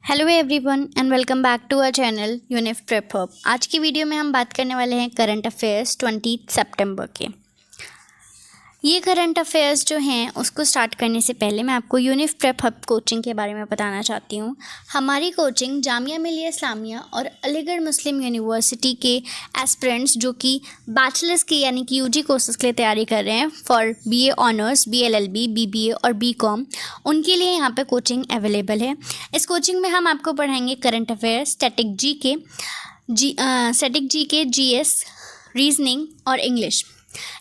Hello everyone and welcome back to our channel Unif Prep Hub. आज की video में हम बात करने वाले हैं करंट अफेयर्स 20 सितंबर के। ये करंट अफेयर्स जो हैं उसको स्टार्ट करने से पहले मैं आपको यूनिफ प्रेप हब कोचिंग के बारे में बताना चाहती हूँ। हमारी कोचिंग जामिया मिलिया इस्लामिया और अलीगढ़ मुस्लिम यूनिवर्सिटी के एस्पिरेंट्स जो कि बैचलर्स के यानी कि यूजी कोर्सेज के लिए तैयारी कर रहे हैं for BA honours, BLLB, BBA और बीकॉम, उनके लिए यहाँ पे कोचिंग अवेलेबल है। इस कोचिंग में हम आपको पढ़ाएंगे current affairs, static GK, GS, reasoning और इंग्लिश।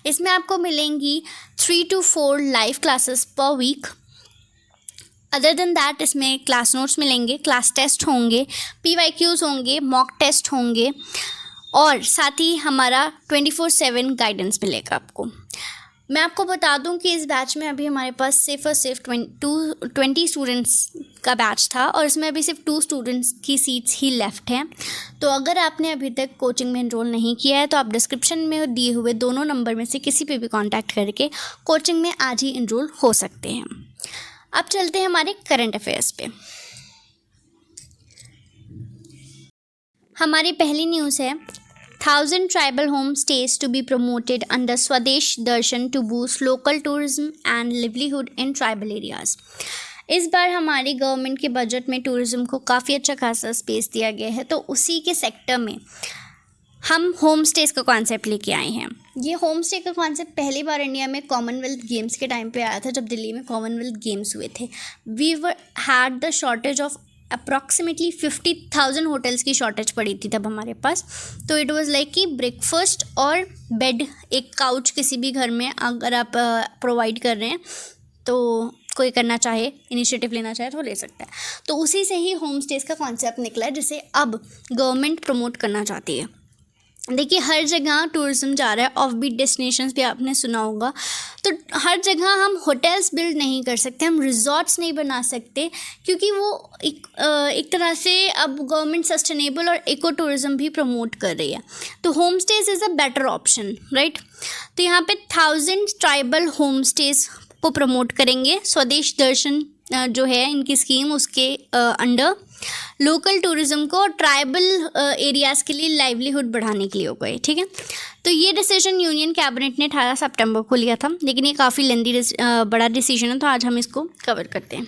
इसमें आपको मिलेंगी 3 to 4 live classes per week. Other than that इसमें क्लास नोट्स मिलेंगे, क्लास टेस्ट होंगे, पीवाईक्यूज होंगे, मॉक टेस्ट होंगे और साथ ही हमारा 24/7 गाइडेंस मिलेगा आपको। मैं आपको बता दूं कि इस बैच में अभी हमारे पास सिर्फ और सिर्फ 20 स्टूडेंट्स का बैच था और इसमें अभी सिर्फ 2 स्टूडेंट्स की सीट्स ही लेफ़्ट हैं। तो अगर आपने अभी तक कोचिंग में एनरोल नहीं किया है तो आप डिस्क्रिप्शन में दिए हुए दोनों नंबर में से किसी पे भी कांटेक्ट करके कोचिंग में आज ही एनरोल हो सकते हैं। अब चलते हैं हमारे करंट अफेयर्स पे। हमारी पहली न्यूज़ है 1000 tribal homestays to be promoted under Swadesh Darshan to boost local tourism and livelihood in tribal areas। इस बार हमारी गवर्नमेंट के बजट में टूरिज़्म को काफ़ी अच्छा खासा स्पेस दिया गया है, तो उसी के सेक्टर में हम होम स्टेज का कॉन्सेप्ट लेके आए हैं। ये होम स्टे का कॉन्सेप्ट पहली बार इंडिया में कॉमनवेल्थ गेम्स के टाइम पे आया था, जब दिल्ली में कॉमनवेल्थ गेम्स हुए थे। We had the shortage of approximately 50,000 hotels की शॉर्टेज पड़ी थी तब हमारे पास। तो इट वाज लाइक कि ब्रेकफास्ट और बेड, एक काउच किसी भी घर में अगर आप प्रोवाइड कर रहे हैं तो कोई करना चाहे, इनिशिएटिव लेना चाहे तो ले सकता है। तो उसी से ही होम स्टेज का कॉन्सेप्ट निकला है जिसे अब गवर्नमेंट प्रमोट करना चाहती है। देखिए हर जगह टूरिज़्म जा रहा है, ऑफ बीट डेस्टिनेशंस भी आपने सुना होगा। तो हर जगह हम होटल्स बिल्ड नहीं कर सकते, हम रिजॉर्ट्स नहीं बना सकते, क्योंकि वो एक तरह से अब गवर्नमेंट सस्टेनेबल और इको टूरिज़्म भी प्रमोट कर रही है। तो home stage is a better option, right. तो यहाँ पे 1000 ट्राइबल होम स्टेज को प्रमोट करेंगे। स्वदेश दर्शन जो है इनकी स्कीम, उसके अंडर लोकल टूरिज़्म को ट्राइबल एरियाज़ के लिए लाइवलीहुड बढ़ाने के लिए हो गए, ठीक है। तो ये डिसीजन यूनियन कैबिनेट ने 18 सितंबर को लिया था, लेकिन ये काफ़ी लेंदी बड़ा डिसीजन है, तो आज हम इसको कवर करते हैं।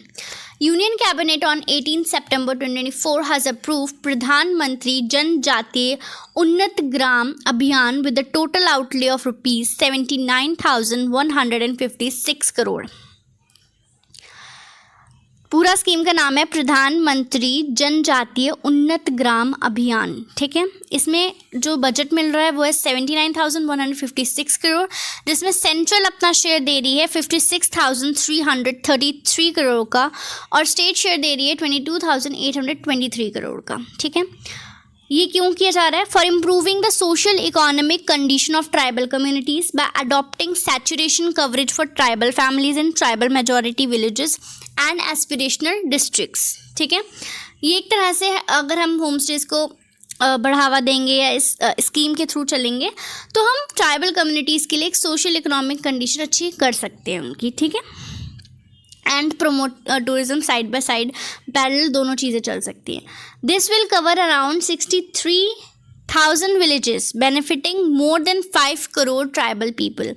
Union cabinet on 18 September 2024 has approve प्रधानमंत्री जनजातीय उन्नत ग्राम अभियान with the total outlay of ₹79,156 crore. पूरा स्कीम का नाम है प्रधानमंत्री जनजातीय उन्नत ग्राम अभियान, ठीक है। इसमें जो बजट मिल रहा है वो है 79,156 करोड़, जिसमें सेंट्रल अपना शेयर दे रही है 56,333 करोड़ का और स्टेट शेयर दे रही है 22,823 करोड़ का, ठीक है। ये क्यों किया जा रहा है? For improving the social economic condition of tribal communities bye adopting saturation coverage for tribal families in tribal majority villages and aspirational districts, ठीक है। ये एक तरह से अगर हम होम स्टेज को बढ़ावा देंगे या इस स्कीम के थ्रू चलेंगे तो हम ट्राइबल कम्युनिटीज़ के लिए एक सोशल इकोनॉमिक कंडीशन अच्छी कर सकते हैं उनकी, ठीक है। And promote tourism side by side, parallel दोनों चीज़ें चल सकती हैं। This will cover around 63,000 villages benefiting more than 5 crore tribal people.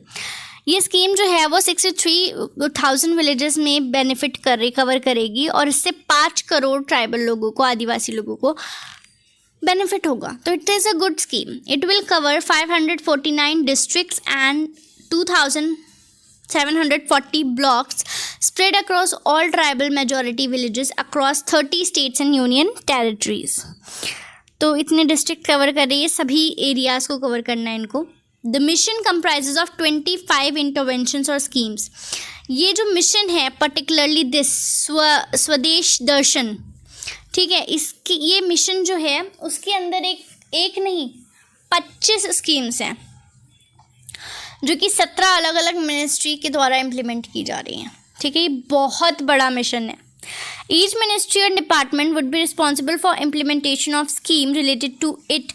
ये स्कीम जो है वो 63,000 विलेजेस में कवर करेगी और इससे 5 करोड़ ट्राइबल लोगों को, आदिवासी लोगों को बेनिफिट होगा। तो it is a good scheme. It will cover 549 districts and 2,740 blocks spread across all tribal majority villages across 30 states and union territories। तो इतने डिस्ट्रिक्ट कवर कर रही है, सभी एरियाज़ को कवर करना है इनको। The mission comprises of 25 interventions और schemes। ये जो मिशन है पर्टिकुलरली दिस स्वदेश दर्शन, ठीक है, इसकी ये मिशन जो है उसके अंदर एक नहीं 25 स्कीम्स हैं जो कि 17 अलग अलग मिनिस्ट्री के द्वारा इम्प्लीमेंट की जा रही हैं, ठीक है। ये बहुत बड़ा मिशन है। ईच मिनिस्ट्री और department would be responsible for implementation of scheme related to it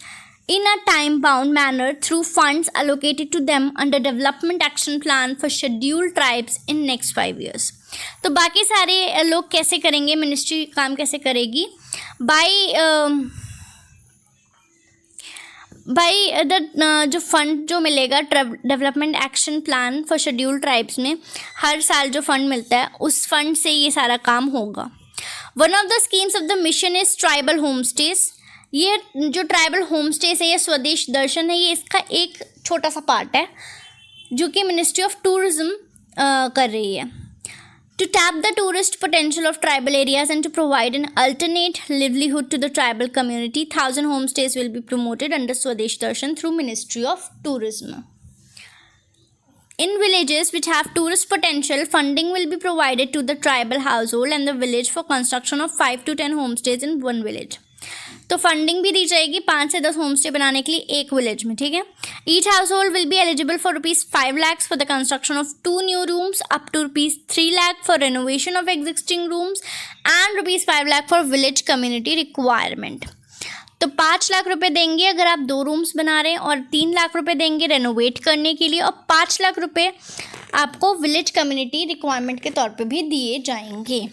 in a time-bound manner through funds allocated to them under Development Action Plan for Scheduled Tribes in next 5 years। तो बाकी सारे लोग कैसे करेंगे, ministry काम कैसे करेगी? By the जो फंड जो मिलेगा development action plan for scheduled tribes में हर साल जो फंड मिलता है उस फंड से ये सारा काम होगा. One of the schemes of the mission is tribal home stage. ये जो ट्राइबल होम स्टेज है, ये स्वदेश दर्शन है, ये इसका एक छोटा सा पार्ट है जो कि मिनिस्ट्री ऑफ टूरिज्म कर रही है. To tap the tourist potential of tribal areas and to provide an alternate livelihood to the tribal community, 1,000 homestays will be promoted under Swadesh Darshan through Ministry of Tourism. In villages which have tourist potential, funding will be provided to the tribal household and the village for construction of 5 to 10 homestays in one village. तो funding भी दी जाएगी 5 से 10 home stay बनाने के लिए एक village में. ठीक है. Each household will be eligible for ₹5 lakh for the construction of 2 new rooms, up to ₹3 lakh for renovation of existing rooms and ₹5 lakh for village community requirement. तो 5 लाख रुपए देंगे अगर आप 2 रूम्स बना रहे हैं, और 3 लाख रुपए देंगे रेनोवेट करने के लिए, और 5 लाख रुपए आपको विलेज कम्युनिटी रिक्वायरमेंट के तौर पे भी दिए जाएंगे.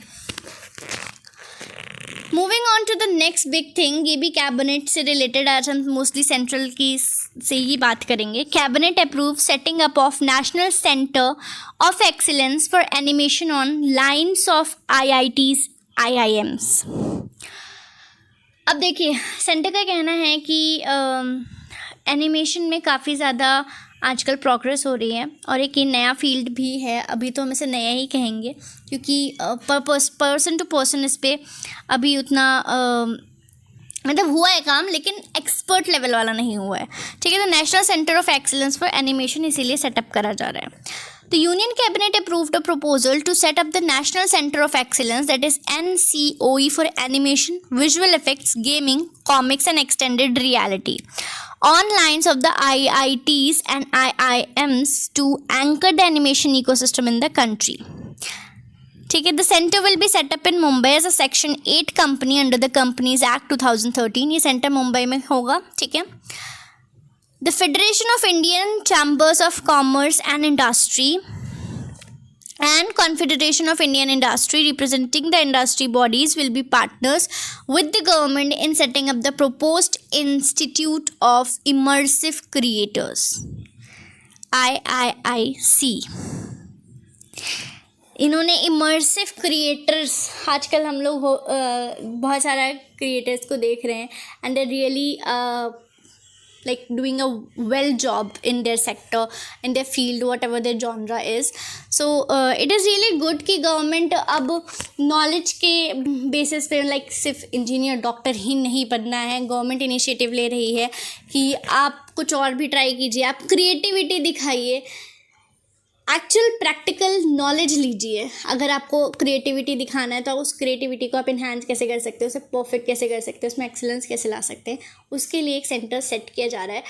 Moving on to the next big thing, ये भी कैबिनेट से रिलेटेड, आज हम मोस्टली सेंट्रल की से ही बात करेंगे. Cabinet approve setting up of national centre of excellence for animation on lines of IITs IIMs. अब देखिए, सेंटर का कहना है कि एनिमेशन में काफ़ी ज़्यादा आजकल प्रोग्रेस हो रही है, और एक ये नया फील्ड भी है. अभी तो हम इसे नया ही कहेंगे क्योंकि पर्सन टू पर्सन इस पर अभी उतना मतलब हुआ है काम, लेकिन एक्सपर्ट लेवल वाला नहीं हुआ है. ठीक है. तो national centre of excellence for animation इसीलिए सेटअप करा जा रहा है. The Union Cabinet approved a proposal to set up the National Center of Excellence, that is NCOE, for animation, visual effects, gaming, comics and extended reality on lines of the IITs and IIMs to anchor the animation ecosystem in the country. ठीक है. The center will be set up in Mumbai as a Section 8 company under the Companies Act 2013. ये centre Mumbai में होगा. ठीक है. The Federation of Indian Chambers of Commerce and Industry and Confederation of Indian Industry, representing the industry bodies, will be partners with the government in setting up the proposed Institute of Immersive Creators, IIIC. इन्होंने immersive creators, आजकल हम लोग बहुत सारा creators को देख रहे हैं, and they really like doing a well job in their sector, in their field, whatever their genre is. So it is really good कि गवर्नमेंट अब नॉलेज के बेसिस पे लाइक सिर्फ इंजीनियर डॉक्टर ही नहीं बनना है. गवर्नमेंट इनिशिएटिव ले रही है कि आप कुछ और भी ट्राई कीजिए, आप क्रिएटिविटी दिखाइए, एक्चुअल प्रैक्टिकल नॉलेज लीजिए. अगर आपको क्रिएटिविटी दिखाना है तो उस क्रिएटिविटी को आप इन्हांस कैसे कर सकते हो, उसे परफेक्ट कैसे कर सकते हो, उसमें एक्सीलेंस कैसे ला सकते हैं, उसके लिए एक सेंटर सेट किया जा रहा है.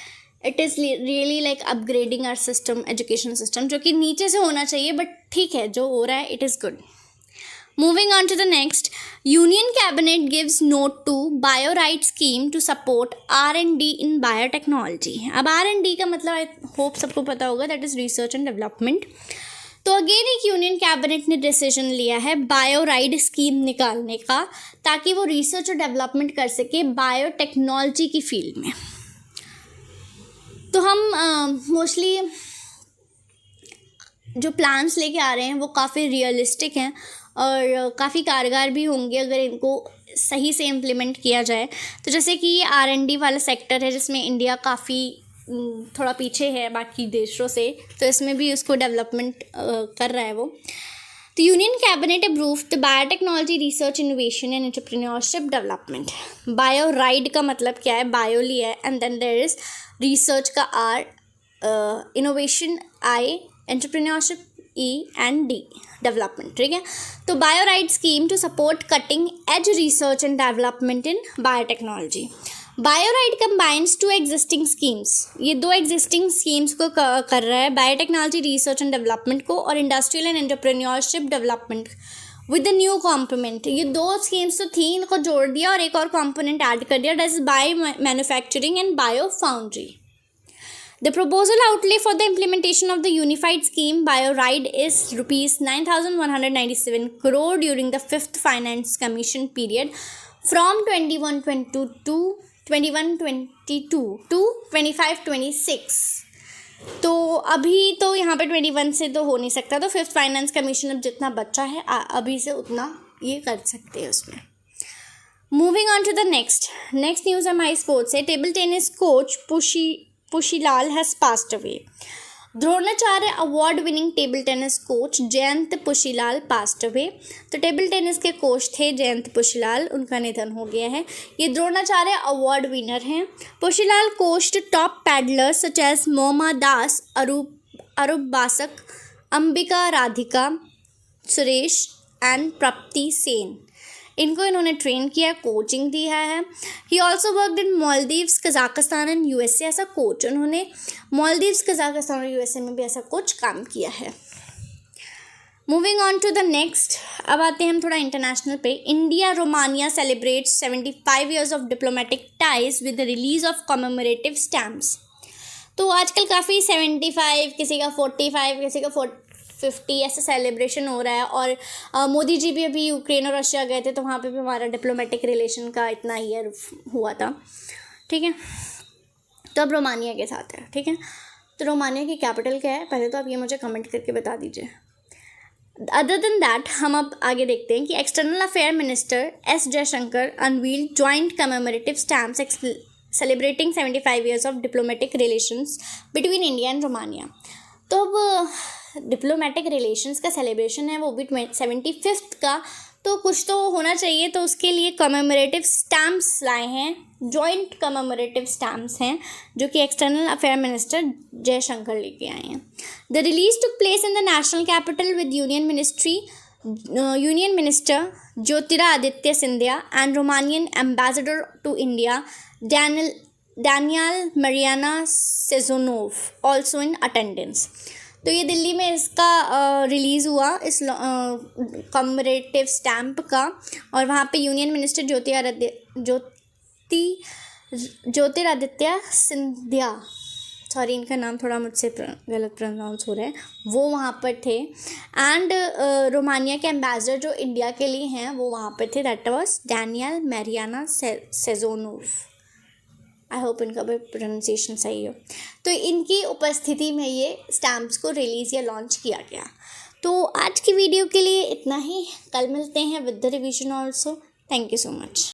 It is really like upgrading our system, education system, जो कि नीचे से होना चाहिए, बट ठीक है जो हो रहा है, it is good. Moving on to the next, Union Cabinet gives note to BioRite scheme to support R&D in biotechnology. अब R&D का मतलब आई होप सबको पता होगा, that is research and development. तो अगेन एक यूनियन कैबिनेट ने decision लिया है बायोराइड स्कीम निकालने का, ताकि वो रिसर्च और डेवलपमेंट कर सके बायोटेक्नोलॉजी की फील्ड में. तो हम मोस्टली जो प्लान्स लेके आ रहे हैं वो काफ़ी रियलिस्टिक हैं और काफ़ी कारगर भी होंगे अगर इनको सही से इम्प्लीमेंट किया जाए. तो जैसे कि ये R&D वाला सेक्टर है जिसमें इंडिया काफ़ी थोड़ा पीछे है बाकी देशों से, तो इसमें भी उसको डेवलपमेंट कर रहा है वो. तो union cabinet approved the biotechnology research innovation and entrepreneurship development. BioRIDE का मतलब क्या है, बायो लिया है, and then there is research का R, innovation I, entrepreneurship E and D, development. ठीक है. तो BioRIDE scheme to support cutting edge research and development in biotechnology. BioRIDE combines 2 existing schemes. ये 2 एग्जिस्टिंग स्कीम्स को कर रहा है, बायोटेक्नोलॉजी रिसर्च एंड डेवलपमेंट को और industrial and entrepreneurship development with the new component. ये 2 स्कीम्स तो थी, इनको जोड़ दिया और एक और कॉम्पोनेंट ऐड कर दिया, that is bio manufacturing and bio foundry. The proposal outlay for the implementation of the unified scheme BioRide is rupees 9,197 crore during the 5th Finance Commission period from 2122 to 25-26। तो अभी तो यहाँ पे 21 से तो हो नहीं सकता, तो फिफ्थ फाइनेंस कमीशन अब जितना बच्चा है अभी से उतना ये कर सकते हैं उसमें। Moving on to the next news हमारी स्पोर्ट्स है। Table tennis coach Pushilal has passed away. Dronacharya award winning table tennis coach Jayant Pushilal passed away. तो टेबल टेनिस के कोच थे जयंत पुशीलाल, उनका निधन हो गया है। ये द्रोणाचार्य अवार्ड विनर हैं। Pushilal coached top paddlers such as Mouma Das, Arup Basak, Ambika Radhika, Suresh and Prapti Sen. इनको इन्होंने ट्रेन किया, कोचिंग दिया है। He also worked in Maldives, Kazakhstan and USA as a coach. उन्होंने मालदीव्स, कजाकिस्तान और यूएसए में भी ऐसा कोच काम किया है। Moving on to the next, अब आते हैं हम थोड़ा इंटरनेशनल पे। India Romania celebrates 75 years of diplomatic ties with the release of commemorative stamps. तो आजकल काफ़ी 75, किसी का 45, किसी का 50 ऐसा सेलिब्रेशन हो रहा है। और मोदी जी भी अभी यूक्रेन और रशिया गए थे, तो वहाँ पे भी हमारा डिप्लोमेटिक रिलेशन का इतना ईयर हुआ था, ठीक है। तो अब रोमानिया के साथ है, ठीक है। तो रोमानिया की कैपिटल क्या है, पहले तो आप ये मुझे कमेंट करके बता दीजिए। अदर देन दैट हम अब आगे देखते हैं कि external affair minister S Jaishankar unveiled joint commemorative stamps celebrating 75 years of diplomatic relations between India and Romania. तो अब डिप्लोमेटिक रिलेशंस का सेलिब्रेशन है, वो भी 75th का, तो कुछ तो होना चाहिए। तो उसके लिए कमेमोरेटिव स्टैम्प्स लाए हैं, जॉइंट कमेमोरेटिव स्टैम्प्स हैं, जो कि एक्सटर्नल अफेयर मिनिस्टर जयशंकर लेके आए हैं। The release took place in the national capital with union minister Jyotiraditya Scindia and Romanian ambassador to India Daniel Mariana Sezonov also in attendance. तो ये दिल्ली में इसका रिलीज़ हुआ, इस कमेमोरेटिव स्टैम्प का, और वहाँ पे union minister Jyotiraditya Scindia, sorry इनका नाम थोड़ा मुझसे गलत प्रोनाउंस हो रहा है, वो वहाँ पर थे। एंड रोमानिया के एम्बेसडर जो इंडिया के लिए हैं वो वहाँ पर थे, that was Daniel Mariana Sezonov. I hope इनका भी प्रोनाउंसिएशन सही हो। तो इनकी उपस्थिति में ये स्टैम्प्स को रिलीज़ या लॉन्च किया गया। तो आज की वीडियो के लिए इतना ही, कल मिलते हैं with the revision also. Thank you so much.